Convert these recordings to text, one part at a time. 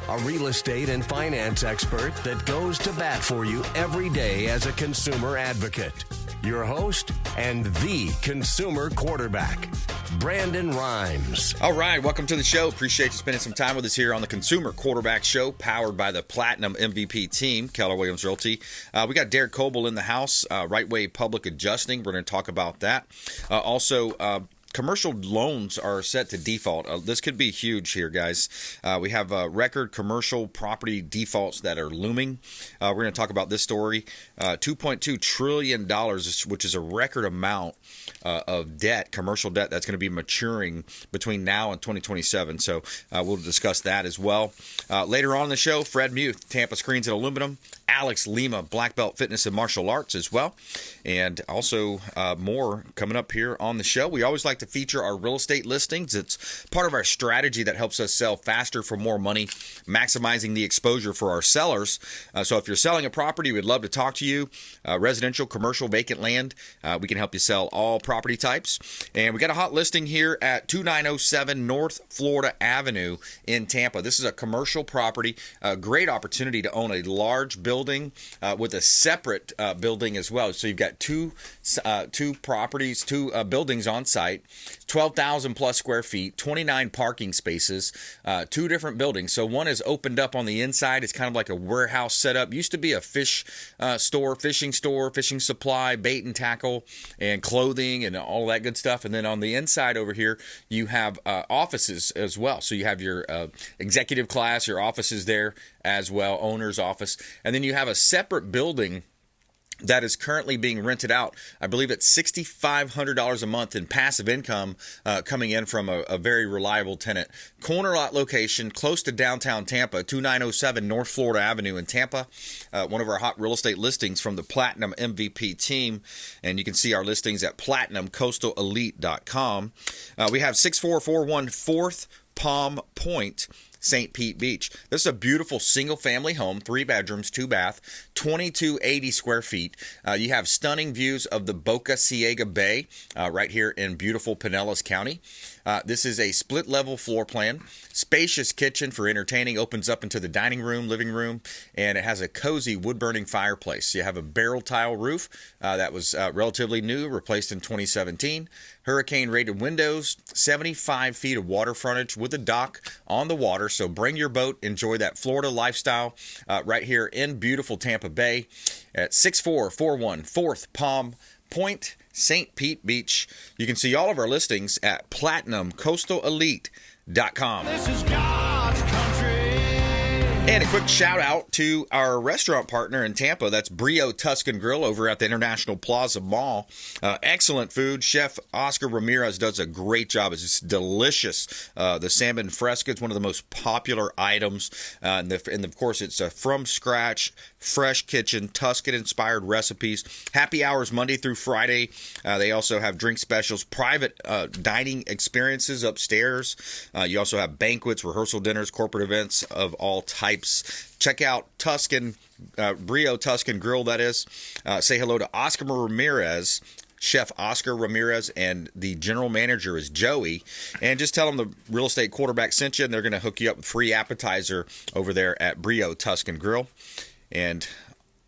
a real estate and finance expert that goes to bat for you every day as a consumer advocate. Your host and the consumer quarterback, Brandon Rhymes. All right, welcome to the show. Appreciate you spending some time with us here on the Consumer Quarterback Show, powered by the Platinum MVP team, Keller Williams Realty. We got Derek Kobel in the house, Right Way Public Adjusting. We're going to talk about that. Also, commercial loans are set to default. This could be huge here, guys. We have record commercial property defaults that are looming. We're going to talk about this story. $2.2 trillion, which is a record amount of debt, commercial debt, that's going to be maturing between now and 2027. So we'll discuss that as well. Later on in the show, Fred Muth, Tampa Screens and Aluminum. Alex Lima, Black Belt Fitness and Martial Arts as well. And also more coming up here on the show. We always like to feature our real estate listings. It's part of our strategy that helps us sell faster for more money, maximizing the exposure for our sellers. So if you're selling a property, we'd love to talk to you. Residential, commercial, vacant land. We can help you sell all property types. And we got a hot listing here at 2907 North Florida Avenue in Tampa. This is a commercial property. A great opportunity to own a large building with a separate building as well. So you've got two properties, two buildings on site, 12,000 plus square feet, 29 parking spaces, two different buildings. So one is opened up on the inside. It's kind of like a warehouse setup. Used to be a fish store, fishing supply, bait and tackle, and clothing and all that good stuff. And then on the inside over here, you have offices as well. So you have your executive class, your offices there as well, owner's office. And then you have a separate building that is currently being rented out. I believe it's $6,500 a month in passive income coming in from a very reliable tenant. Corner lot location, close to downtown Tampa, 2907 North Florida Avenue in Tampa. One of our hot real estate listings from the Platinum MVP team. And you can see our listings at platinumcoastaleelite.com. We have 6441 4th Palm Point, St. Pete Beach. This is a beautiful single-family home, 3 bedrooms, 2 bath, 2280 square feet. You have stunning views of the Boca Ciega Bay right here in beautiful Pinellas County. This is a split-level floor plan. Spacious kitchen for entertaining, opens up into the dining room, living room, and it has a cozy wood-burning fireplace. You have a barrel tile roof that was relatively new, replaced in 2017. Hurricane-rated windows, 75 feet of water frontage with a dock on the water. So bring your boat, enjoy that Florida lifestyle right here in beautiful Tampa Bay at 6441 4th Palm Point, St. Pete Beach. You can see all of our listings at platinumcoastaleelite.com. This is God's country. And a quick shout out to our restaurant partner in Tampa. That's Brio Tuscan Grill over at the International Plaza Mall. Excellent food. Chef Oscar Ramirez does a great job. It's just delicious. The salmon fresca is one of the most popular items. And of course, it's a from scratch, fresh kitchen, Tuscan-inspired recipes. Happy hours Monday through Friday. They also have drink specials, private dining experiences upstairs. You also have banquets, rehearsal dinners, corporate events of all types. Check out Tuscan, Brio Tuscan Grill, that is. Say hello to Oscar Ramirez, Chef Oscar Ramirez, and the general manager is Joey. And just tell them the real estate quarterback sent you, and they're going to hook you up with free appetizer over there at Brio Tuscan Grill. And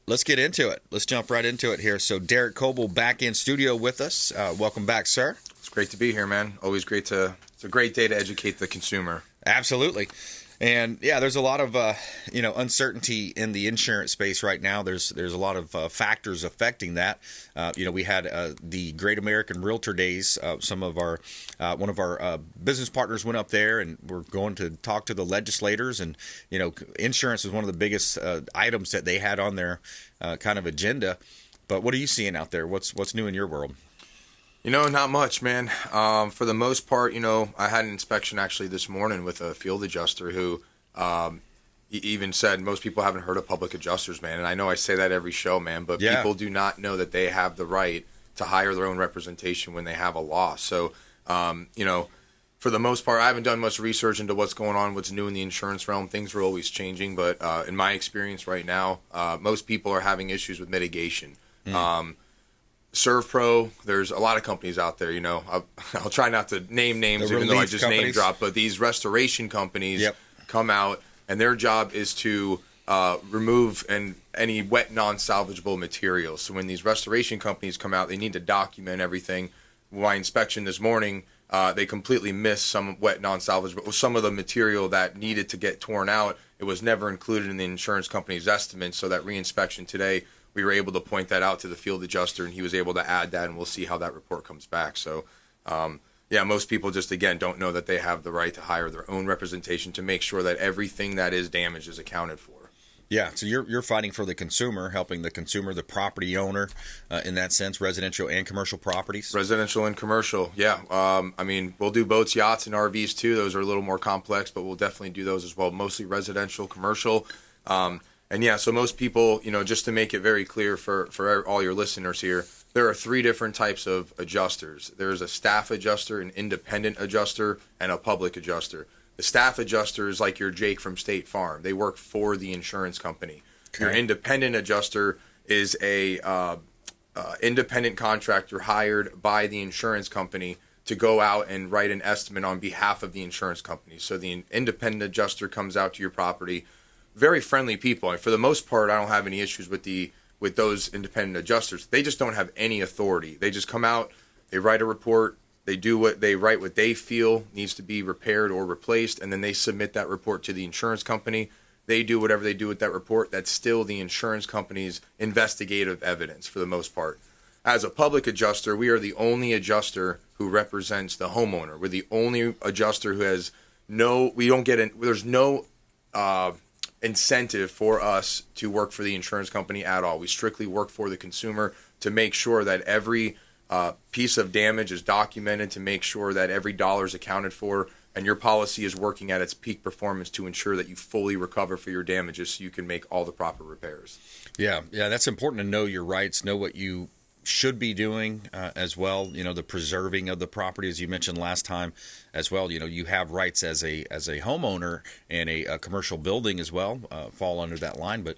let's get into it. Let's jump right into it here. So Derek Kobel back in studio with us. Welcome back, sir. It's great to be here, man. Always great it's a great day to educate the consumer. Absolutely. And yeah, there's a lot of uncertainty in the insurance space right now. There's a lot of factors affecting that. We had the Great American Realtor Days. Some of our one of our business partners went up there, and we're going to talk to the legislators. And insurance is one of the biggest items that they had on their kind of agenda. But what are you seeing out there? What's new in your world? Not much, man. For the most part, I had an inspection actually this morning with a field adjuster who even said most people haven't heard of public adjusters, man. And I know I say that every show, man, but people do not know that they have the right to hire their own representation when they have a loss. So, for the most part, I haven't done much research into what's going on, what's new in the insurance realm. Things are always changing, but in my experience right now, most people are having issues with mitigation. ServPro, there's a lot of companies out there, I'll try not to name names even though I just name drop, but these restoration companies come out and their job is to remove any wet, non-salvageable materials. So when these restoration companies come out, they need to document everything. My inspection this morning, they completely missed some wet, non-salvageable, some of the material that needed to get torn out. It was never included in the insurance company's estimate. So that reinspection today, we were able to point that out to the field adjuster, and he was able to add that, and we'll see how that report comes back. So, most people just, again, don't know that they have the right to hire their own representation to make sure that everything that is damaged is accounted for. Yeah, so you're fighting for the consumer, helping the consumer, the property owner, in that sense, residential and commercial properties. Residential and commercial, yeah. We'll do boats, yachts, and RVs too. Those are a little more complex, but we'll definitely do those as well. Mostly residential, commercial, so most people, just to make it very clear for all your listeners here, there are 3 different types of adjusters. There's a staff adjuster, an independent adjuster, and a public adjuster. The staff adjuster is like your Jake from State Farm. They work for the insurance company. Okay. Your independent adjuster is a independent contractor hired by the insurance company to go out and write an estimate on behalf of the insurance company. So the independent adjuster comes out to your property. Very friendly people. And for the most part, I don't have any issues with those independent adjusters. They just don't have any authority. They just come out, they write a report, they write what they feel needs to be repaired or replaced, and then they submit that report to the insurance company. They do whatever they do with that report. That's still the insurance company's investigative evidence for the most part. As a public adjuster, we are the only adjuster who represents the homeowner. We're the only adjuster who has there's no incentive for us to work for the insurance company at all. We strictly work for the consumer to make sure that every piece of damage is documented, to make sure that every dollar is accounted for, and your policy is working at its peak performance to ensure that you fully recover for your damages so you can make all the proper repairs. Yeah, that's important to know your rights, know what you should be doing as well. The preserving of the property, as you mentioned last time, as well. You have rights as a homeowner, and a commercial building as well fall under that line. But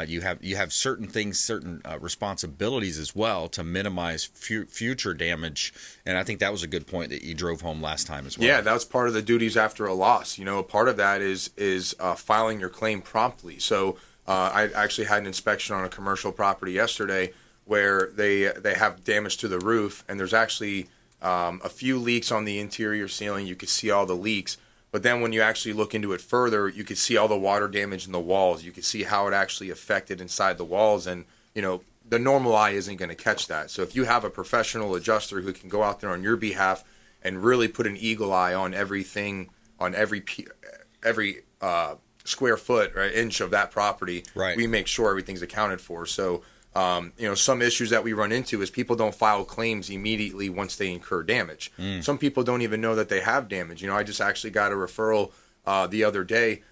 you have certain things, certain responsibilities as well to minimize future damage. And I think that was a good point that you drove home last time as well. Yeah, that's part of the duties after a loss. Part of that is filing your claim promptly. So I actually had an inspection on a commercial property yesterday where they have damage to the roof, and there's actually a few leaks on the interior ceiling. You could see all the leaks, but then when you actually look into it further, you could see all the water damage in the walls. You could see how it actually affected inside the walls, and the normal eye isn't going to catch that. So if you have a professional adjuster who can go out there on your behalf and really put an eagle eye on everything, on every square foot or inch of that property, right, we make sure everything's accounted for. So some issues that we run into is people don't file claims immediately once they incur damage. Some people don't even know that they have damage. I just actually got a referral the other day.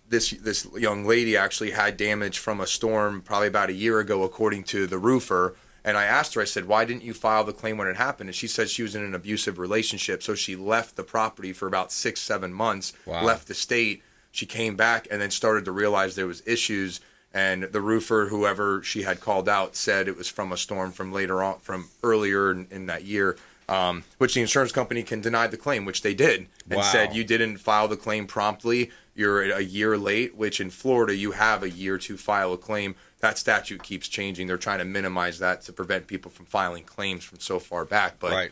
This young lady actually had damage from a storm probably about a year ago, according to the roofer. And I asked her, I said, why didn't you file the claim when it happened? And she said she was in an abusive relationship. So she left the property for about 6-7 months, wow, left the state. She came back and then started to realize there was issues. And the roofer, whoever she had called out, said it was from a storm from earlier in that year, which the insurance company can deny the claim, which they did, and wow, said you didn't file the claim promptly. You're a year late, which in Florida you have a year to file a claim. That statute keeps changing. They're trying to minimize that to prevent people from filing claims from so far back. But right,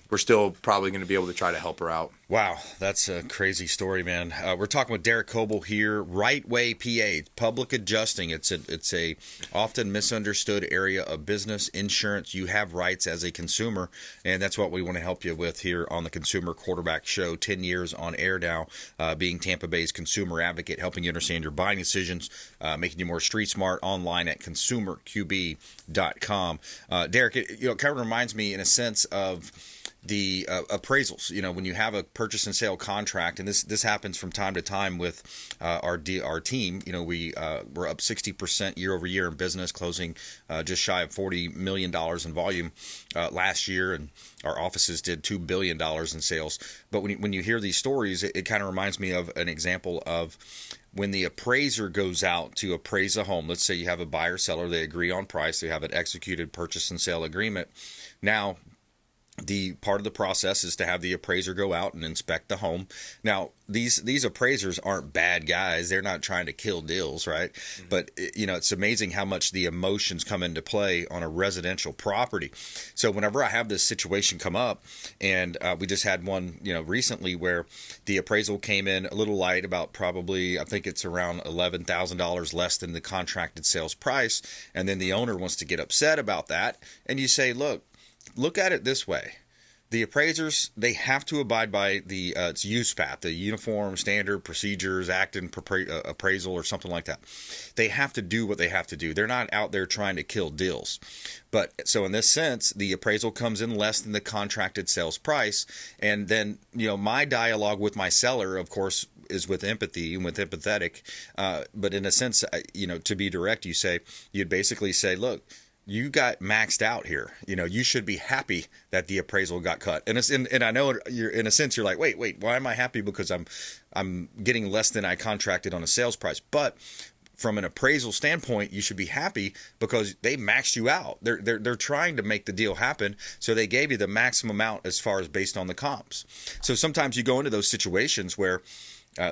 we're still probably going to be able to try to help her out. Wow, that's a crazy story, man. We're talking with Derek Kobel here, Right Way, PA, public adjusting. It's a often misunderstood area of business insurance. You have rights as a consumer, and that's what we want to help you with here on the Consumer Quarterback Show. 10 years on air now, being Tampa Bay's consumer advocate, helping you understand your buying decisions, making you more street smart, online at consumerqb.com. Derek, it kind of reminds me in a sense of the appraisals. When you have a purchase and sale contract, and this happens from time to time with our team. We're up 60% year over year in business, closing just shy of $40 million in volume last year, and our offices did $2 billion in sales. But when you hear these stories, it kind of reminds me of an example of when the appraiser goes out to appraise a home. Let's say you have a buyer seller, they agree on price, they have an executed purchase and sale agreement. Now, the part of the process is to have the appraiser go out and inspect the home. Now, these appraisers aren't bad guys. They're not trying to kill deals, right? Mm-hmm. But, it's amazing how much the emotions come into play on a residential property. So whenever I have this situation come up, and we just had one, recently where the appraisal came in a little light, about probably, I think it's around $11,000 less than the contracted sales price. And then the owner wants to get upset about that. And you say, look at it this way. The appraisers, they have to abide by the it's USPAP, the Uniform Standard Procedures Act and Appraisal or something like that. They have to do what they have to do. They're not out there trying to kill deals. But so in this sense, the appraisal comes in less than the contracted sales price. And then, my dialogue with my seller, of course, is with empathy and with empathetic. But in a sense, to be direct, you'd basically say, look, you got maxed out here. You should be happy that the appraisal got cut. And I know you're in a sense you're like, wait, why am I happy? Because I'm getting less than I contracted on a sales price. But from an appraisal standpoint, you should be happy because they maxed you out. They're trying to make the deal happen, so they gave you the maximum amount as far as based on the comps. So sometimes you go into those situations where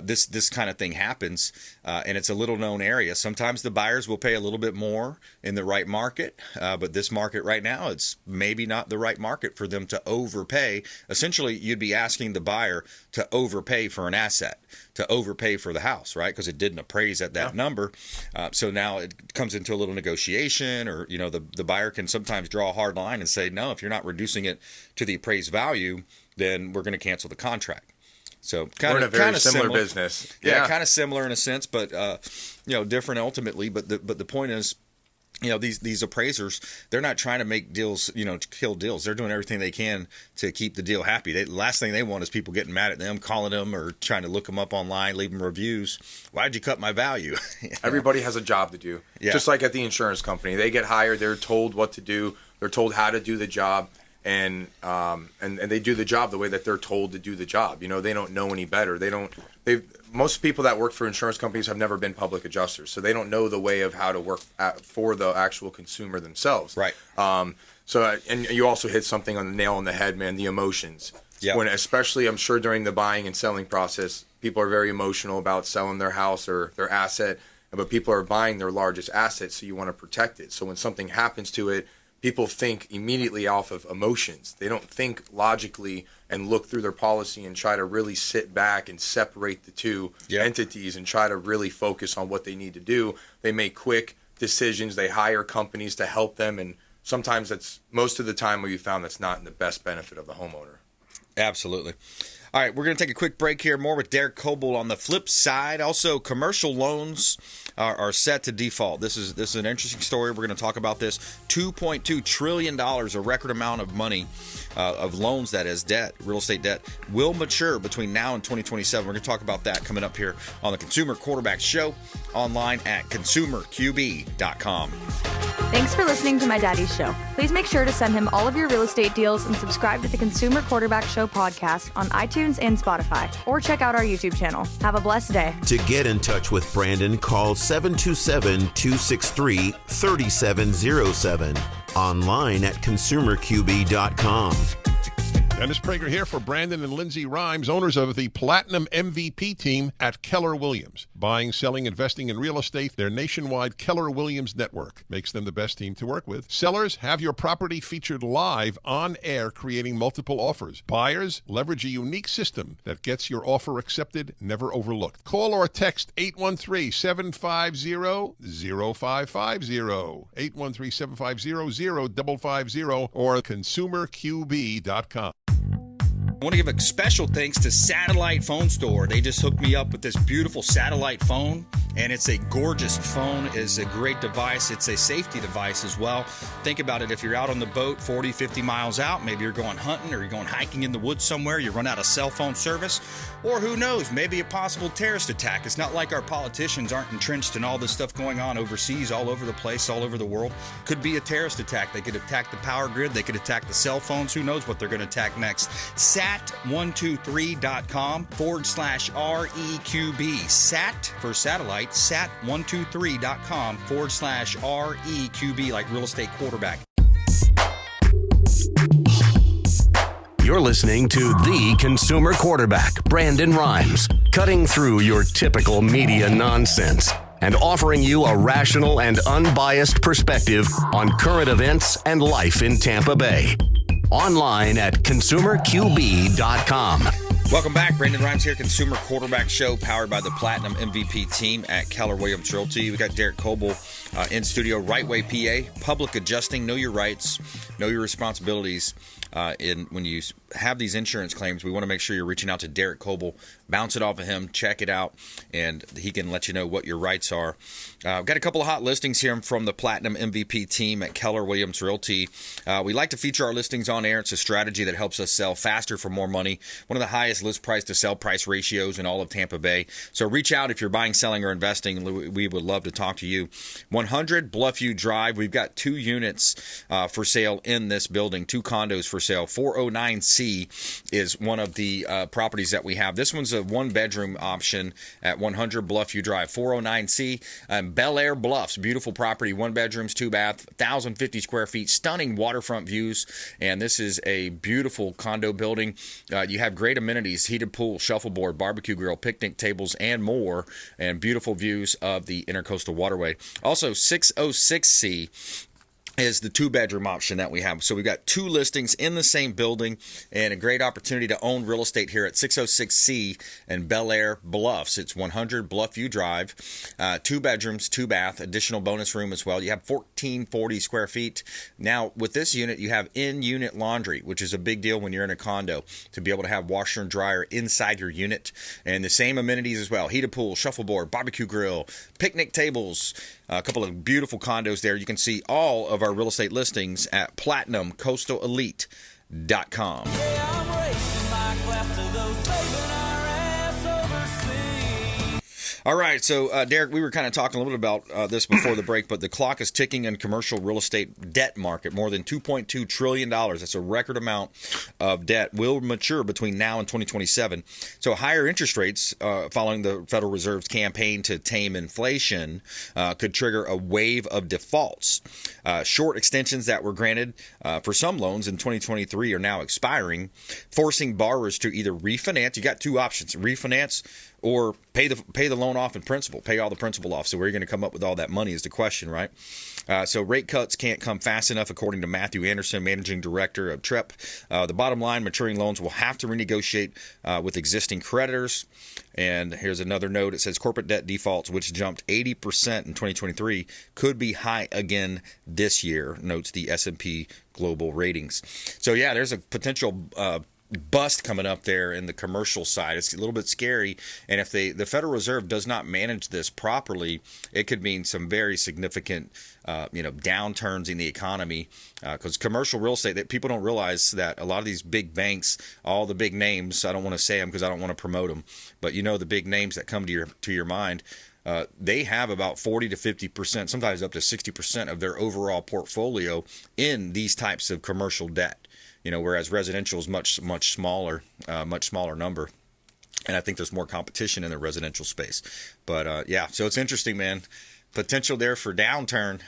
this kind of thing happens, and it's a little known area. Sometimes the buyers will pay a little bit more in the right market, but this market right now, it's maybe not the right market for them to overpay. Essentially, you'd be asking the buyer to overpay for an asset, to overpay for the house, right? Because it didn't appraise at that number. So now it comes into a little negotiation, or the buyer can sometimes draw a hard line and say, no, if you're not reducing it to the appraised value, then we're going to cancel the contract. So we're in a very similar business. Yeah, kind of similar in a sense, but different ultimately. But the point is, these appraisers, they're not trying to make deals, to kill deals. They're doing everything they can to keep the deal happy. The last thing they want is people getting mad at them, calling them, or trying to look them up online, leaving reviews. Why'd you cut my value? Everybody has a job to do. Yeah. Just like at the insurance company, they get hired. They're told what to do. They're told how to do the job. And they do the job the way that they're told to do the job. They don't know any better. Most people that work for insurance companies have never been public adjusters, so they don't know the way of how to work for the actual consumer themselves. Right. And you also hit something on the nail on the head, man. The emotions. Yeah. When, especially, I'm sure during the buying and selling process, people are very emotional about selling their house or their asset, but people are buying their largest asset, so you want to protect it. So when something happens to it, people think immediately off of emotions. They don't think logically and look through their policy and try to really sit back and separate the two entities and try to really focus on what they need to do. They make quick decisions. They hire companies to help them. And sometimes that's most of the time where you found that's not in the best benefit of the homeowner. Absolutely. All right, we're going to take a quick break here. More with Derek Kobel on the flip side. Also, commercial loans are set to default. This is an interesting story. We're going to talk about this. $2.2 trillion, a record amount of money of loans, that is debt, real estate debt, will mature between now and 2027. We're going to talk about that coming up here on the Consumer Quarterback Show, online at consumerqb.com. Thanks for listening to my daddy's show. Please make sure to send him all of your real estate deals and subscribe to the Consumer Quarterback Show podcast on iTunes and Spotify, or check out our YouTube channel. Have a blessed day. To get in touch with Brandon, call 727-263-3707. Online at consumerqb.com. Dennis Prager here for Brandon and Lindsay Rhymes, owners of the Platinum MVP team at Keller Williams. Buying, selling, investing in real estate, their nationwide Keller Williams network makes them the best team to work with. Sellers, have your property featured live on air, creating multiple offers. Buyers, leverage a unique system that gets your offer accepted, never overlooked. Call or text 813-750-0550, 813-750-0550, or consumerqb.com. I want to give a special thanks to Satellite Phone Store. They just hooked me up with this beautiful satellite phone, and it's a gorgeous phone. It's a great device. It's a safety device as well. Think about it. If you're out on the boat 40, 50 miles out, maybe you're going hunting or you're going hiking in the woods somewhere, you run out of cell phone service, or who knows, maybe a possible terrorist attack. It's not like our politicians aren't entrenched in all this stuff going on overseas, all over the place, all over the world. Could be a terrorist attack. They could attack the power grid. They could attack the cell phones. Who knows what they're going to attack next? sat123.com/REQB. Sat for satellite, sat123.com/REQB, like real estate quarterback. You're listening to the consumer quarterback, Brandon Rhymes, cutting through your typical media nonsense and offering you a rational and unbiased perspective on current events and life in Tampa Bay. Online at consumerqb.com. Welcome back. Brandon Rhymes here, Consumer Quarterback Show, powered by the Platinum MVP team at Keller Williams Realty. We got Derek Kobel in studio, Right Way PA, public adjusting, know your rights, know your responsibilities. When you have these insurance claims, we want to make sure you're reaching out to Derek Kobel, bounce it off of him, check it out, and he can let you know what your rights are. I've got a couple of hot listings here from the Platinum MVP team at Keller Williams Realty. We like to feature our listings on air. It's a strategy that helps us sell faster for more money. One of the highest list price to sell price ratios in all of Tampa Bay. So reach out if you're buying, selling, or investing. We would love to talk to you. 100 Bluffview Drive. We've got 2 units for sale in this building, 2 condos for sale. 409C is one of the properties that we have. This one's a 1-bedroom option at 100 Bluffview Drive. 409C, Bel Air Bluffs, beautiful property, 1 bedrooms, 2 bath, 1,050 square feet, stunning waterfront views, and this is a beautiful condo building. You have great amenities, heated pool, shuffleboard, barbecue grill, picnic tables, and more, and beautiful views of the Intercoastal Waterway. Also, 606C is the 2-bedroom option that we have. So we've got 2 listings in the same building and a great opportunity to own real estate here at 606C and Bel Air Bluffs. It's 100 Bluffview Drive, 2 bedrooms, 2 bath, additional bonus room as well. You have 1,440 square feet. Now, with this unit, you have in-unit laundry, which is a big deal when you're in a condo, to be able to have washer and dryer inside your unit. And the same amenities as well, heated pool, shuffleboard, barbecue grill, picnic tables, a couple of beautiful condos there. You can see all of our real estate listings at platinumcoastalelite.com. All right, so Derek, we were kind of talking a little bit about this before the break, but the clock is ticking in commercial real estate debt market. More than $2.2 trillion. That's a record amount of debt will mature between now and 2027. So higher interest rates following the Federal Reserve's campaign to tame inflation could trigger a wave of defaults. Short extensions that were granted for some loans in 2023 are now expiring, forcing borrowers to either refinance. You got 2 options: refinance or pay the loan off in principal, pay all the principal off. So where are you going to come up with all that money is the question, right? So rate cuts can't come fast enough, according to Matthew Anderson, managing director of TREP. The bottom line, maturing loans will have to renegotiate with existing creditors. And here's another note. It says corporate debt defaults, which jumped 80% in 2023, could be high again this year, notes the S&P Global Ratings. So yeah, there's a potential bust coming up there in the commercial side. It's a little bit scary, and if the Federal Reserve does not manage this properly, it could mean some very significant downturns in the economy, because commercial real estate, that people don't realize that a lot of these big banks, all the big names, I don't want to say them because I don't want to promote them, but the big names that come to your mind, they have about 40 to 50%, sometimes up to 60% of their overall portfolio in these types of commercial debt. Whereas residential is much smaller number. And I think there's more competition in the residential space. But, so it's interesting, man. Potential there for downturn.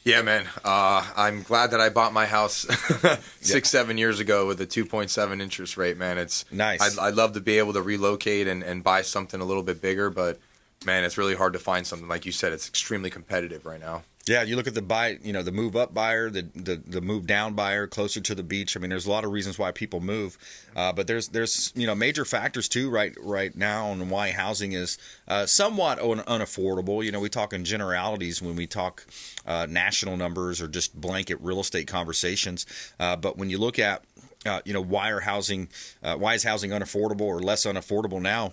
Yeah, man. I'm glad that I bought my house 6-7 years ago with a 2.7 interest rate, man. It's nice. I'd love to be able to relocate and buy something a little bit bigger, but, man, it's really hard to find something. Like you said, it's extremely competitive right now. Yeah, you look at the move up buyer, the move down buyer, closer to the beach. I mean, there's a lot of reasons why people move, but there's major factors too right now on why housing is somewhat unaffordable. We talk in generalities when we talk national numbers or just blanket real estate conversations. But when you look at why is housing unaffordable or less unaffordable now?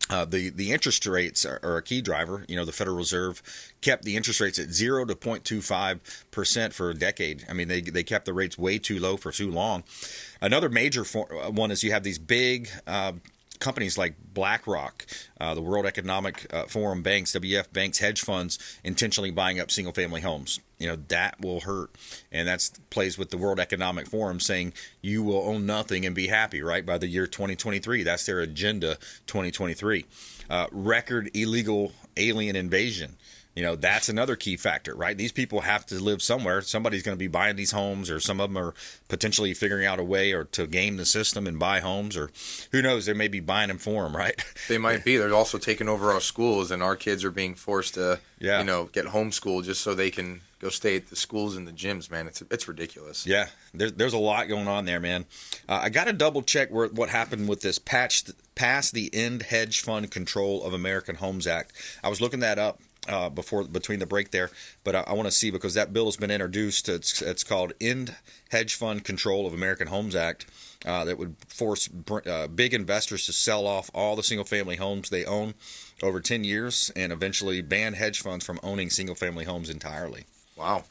The interest rates are a key driver. The Federal Reserve kept the interest rates at 0 to 0.25% for a decade. I mean, they kept the rates way too low for too long. Another major one is you have these big companies like BlackRock, the World Economic Forum banks, WF banks, hedge funds, intentionally buying up single-family homes. That will hurt. And that plays with the World Economic Forum saying you will own nothing and be happy, right, by the year 2023. That's their agenda, 2023. Record illegal alien invasion. that's another key factor, right? These people have to live somewhere. Somebody's going to be buying these homes, or some of them are potentially figuring out a way or to game the system and buy homes, or who knows, they may be buying them for them, right? They might be. They're also taking over our schools, and our kids are being forced to, Yeah. get homeschooled just so they can go stay at the schools and the gyms, man. It's ridiculous. Yeah, there's a lot going on there, man. I got to double check what happened with this pass the End Hedge Fund Control of American Homes Act. I was looking that up between the break there, but I want to see, because that bill has been introduced. It's called End Hedge Fund Control of American Homes Act, that would force big investors to sell off all the single-family homes they own over 10 years, and eventually ban hedge funds from owning single-family homes entirely. Wow.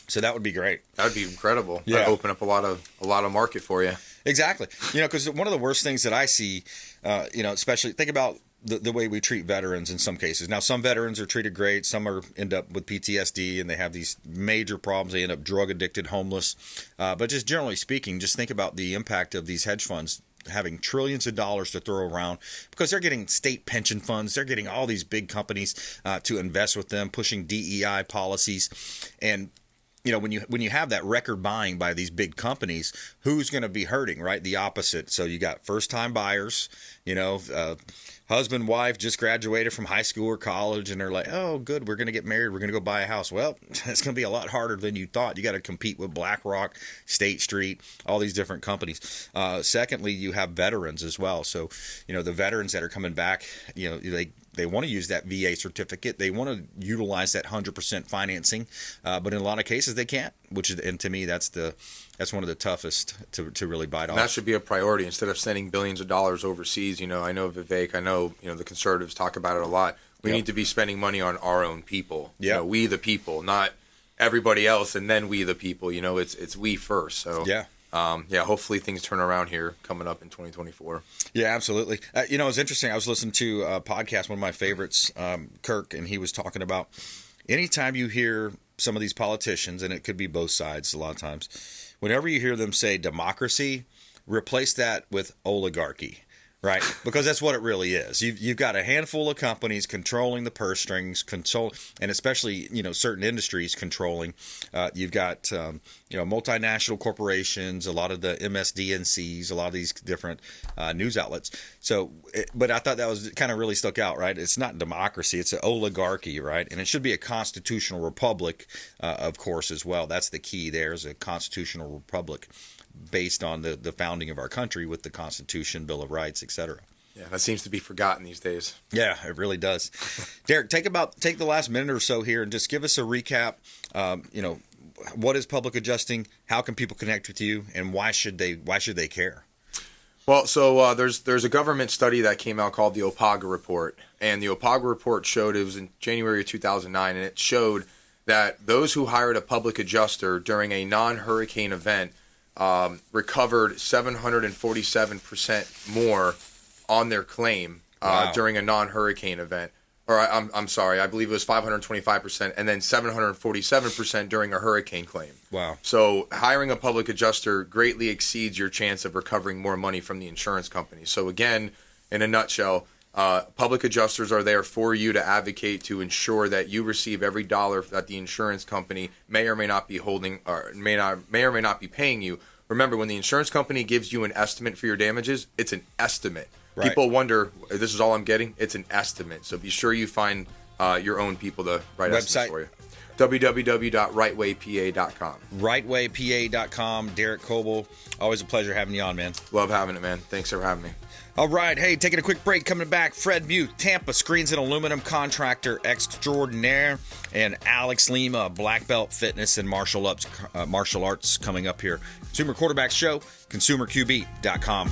So that would be great. That would be incredible. Yeah. That'd open up a lot of market for you. Exactly. Because one of the worst things that I see, especially think about the way we treat veterans in some cases. Now, some veterans are treated great. Some end up with PTSD, and they have these major problems. They end up drug addicted, homeless. But just generally speaking, just think about the impact of these hedge funds having trillions of dollars to throw around, because they're getting state pension funds. They're getting all these big companies to invest with them, pushing DEI policies. And when you have that record buying by these big companies, who's going to be hurting, right? The opposite. So you got first-time buyers, husband, wife just graduated from high school or college, and they're like, oh, good, we're going to get married, we're going to go buy a house. Well, it's going to be a lot harder than you thought. You got to compete with BlackRock, State Street, all these different companies. Secondly, you have veterans as well. So, the veterans that are coming back, they want to use that VA certificate. They want to utilize that 100% financing, but in a lot of cases they can't. And to me, that's one of the toughest to really bite off. That should be a priority instead of sending billions of dollars overseas. I know Vivek. I know the conservatives talk about it a lot. We need to be spending money on our own people. We the people, not everybody else, and then we the people. It's we first. So hopefully things turn around here coming up in 2024. Yeah, absolutely. It's interesting. I was listening to a podcast, one of my favorites, Kirk, and he was talking about anytime you hear some of these politicians, and it could be both sides a lot of times, whenever you hear them say democracy, replace that with oligarchy. Right, because that's what it really is. You've got a handful of companies controlling the purse strings, and especially certain industries controlling. You've got multinational corporations, a lot of the MSDNCs, a lot of these different news outlets. So, but I thought that was kind of really stuck out. Right, it's not democracy; it's an oligarchy, right? And it should be a constitutional republic, of course, as well. That's the key. There's a constitutional republic, based on the founding of our country with the Constitution, Bill of Rights, etc. Yeah, that seems to be forgotten these days. Yeah, it really does. Derek, take the last minute or so here and just give us a recap. What is public adjusting? How can people connect with you? And why should they care? Well, so there's a government study that came out called the OPAGA report, and the OPAGA report showed, it was in January of 2009, and it showed that those who hired a public adjuster during a non-hurricane event recovered 747% more on their claim during a non-hurricane event. Or I'm sorry, I believe it was 525%, and then 747% during a hurricane claim. Wow. So hiring a public adjuster greatly exceeds your chance of recovering more money from the insurance company. So again, in a nutshell, public adjusters are there for you to advocate to ensure that you receive every dollar that the insurance company may or may not be holding, or may or may not be paying you. Remember, when the insurance company gives you an estimate for your damages, it's an estimate. Right. People wonder, this is all I'm getting? It's an estimate. So be sure you find your own people to write estimates for you. www.rightwaypa.com. Rightwaypa.com. Derek Kobel, always a pleasure having you on, man. Love having it, man. Thanks for having me. All right. Hey, taking a quick break. Coming back, Fred Mute, Tampa Screens and Aluminum Contractor Extraordinaire, and Alex Lima, Black Belt Fitness and Martial Arts coming up here. Consumer Quarterback Show, consumerqb.com.